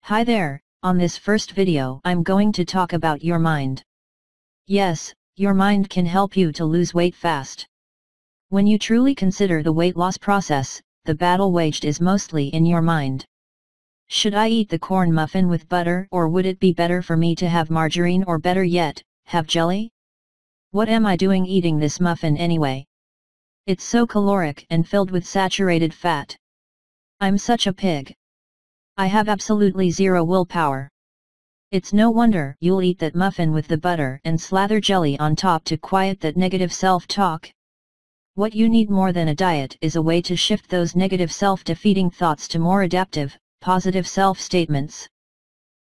Hi there, on this first video I'm going to talk about your mind. Yes, your mind can help you to lose weight fast. When you truly consider the weight loss process, the battle waged is mostly in your mind. Should I eat the corn muffin with butter, or would it be better for me to have margarine, or better yet, have jelly? What am I doing eating this muffin anyway? It's so caloric and filled with saturated fat. I'm such a pig. I have absolutely zero willpower. It's no wonder you'll eat that muffin with the butter and slather jelly on top to quiet that negative self-talk. What you need more than a diet is a way to shift those negative self-defeating thoughts to more adaptive, positive self-statements.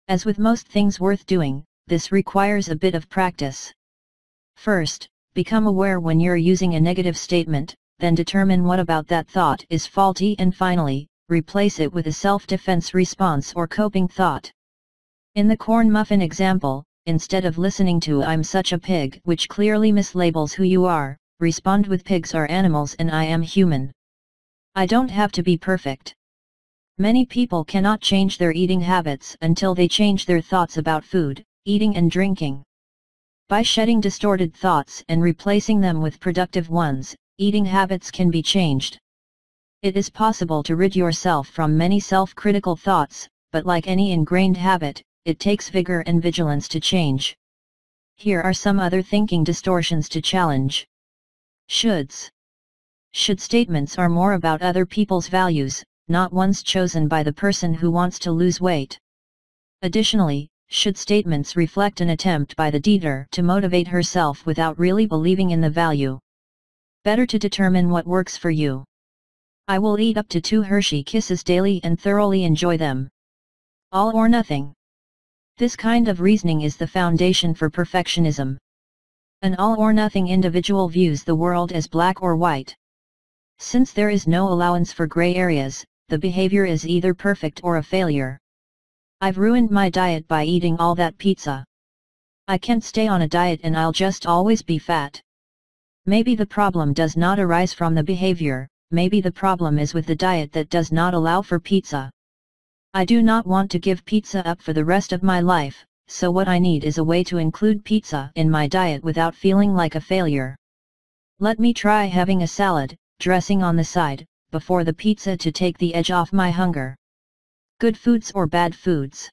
As with most things worth doing, this requires a bit of practice. First, become aware when you're using a negative statement, then determine what about that thought is faulty, and finally, replace it with a self-defense response or coping thought. In the corn muffin example, instead of listening to "I'm such a pig," which clearly mislabels who you are, respond with "pigs are animals and I am human. I don't have to be perfect." Many people cannot change their eating habits until they change their thoughts about food, eating and drinking. By shedding distorted thoughts and replacing them with productive ones, eating habits can be changed. It is possible to rid yourself from many self-critical thoughts, but like any ingrained habit, it takes vigor and vigilance to change. Here are some other thinking distortions to challenge. Shoulds. Should statements are more about other people's values, not ones chosen by the person who wants to lose weight. Additionally, should statements reflect an attempt by the eater to motivate herself without really believing in the value. Better to determine what works for you. I will eat up to 2 Hershey Kisses daily and thoroughly enjoy them. All or nothing. This kind of reasoning is the foundation for perfectionism. An all-or-nothing individual views the world as black or white. Since there is no allowance for gray areas, the behavior is either perfect or a failure. I've ruined my diet by eating all that pizza. I can't stay on a diet and I'll just always be fat. Maybe the problem does not arise from the behavior. Maybe the problem is with the diet that does not allow for pizza. I do not want to give pizza up for the rest of my life, so what I need is a way to include pizza in my diet without feeling like a failure. Let me try having a salad, dressing on the side, before the pizza to take the edge off my hunger. Good foods or bad foods?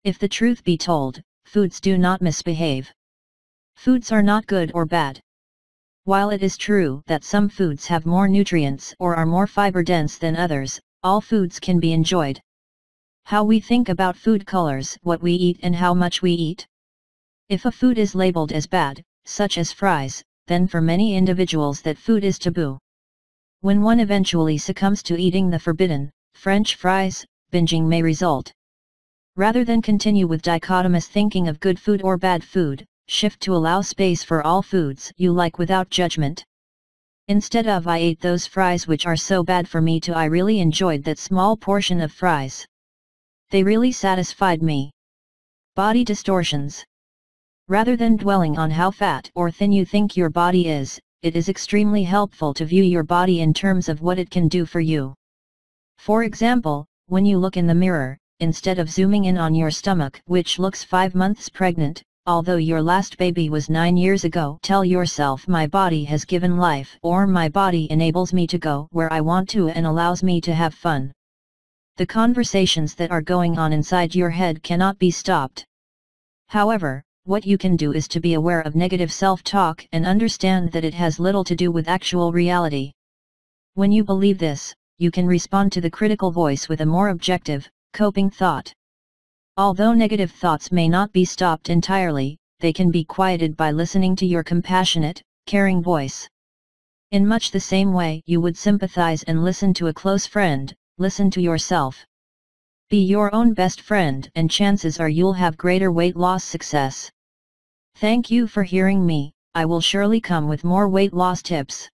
If the truth be told, foods do not misbehave. Foods are not good or bad. While it is true that some foods have more nutrients or are more fiber-dense than others, all foods can be enjoyed. How we think about food colors what we eat and how much we eat. If a food is labeled as bad, such as fries, then for many individuals that food is taboo. When one eventually succumbs to eating the forbidden, French fries, binging may result. Rather than continue with dichotomous thinking of good food or bad food, shift to allow space for all foods you like without judgment. Instead of "I ate those fries which are so bad for me" to "I really enjoyed that small portion of fries. They really satisfied me." Body distortions. Rather than dwelling on how fat or thin you think your body is, it is extremely helpful to view your body in terms of what it can do for you. For example, when you look in the mirror, instead of zooming in on your stomach which looks 5 months pregnant, although your last baby was 9 years ago, tell yourself "My body has given life," or "My body enables me to go where I want to and allows me to have fun." The conversations that are going on inside your head cannot be stopped. However, what you can do is to be aware of negative self-talk and understand that it has little to do with actual reality. When you believe this, you can respond to the critical voice with a more objective, coping thought. Although negative thoughts may not be stopped entirely, they can be quieted by listening to your compassionate, caring voice. In much the same way you would sympathize and listen to a close friend, listen to yourself. Be your own best friend and chances are you'll have greater weight loss success. Thank you for hearing me. I will surely come with more weight loss tips.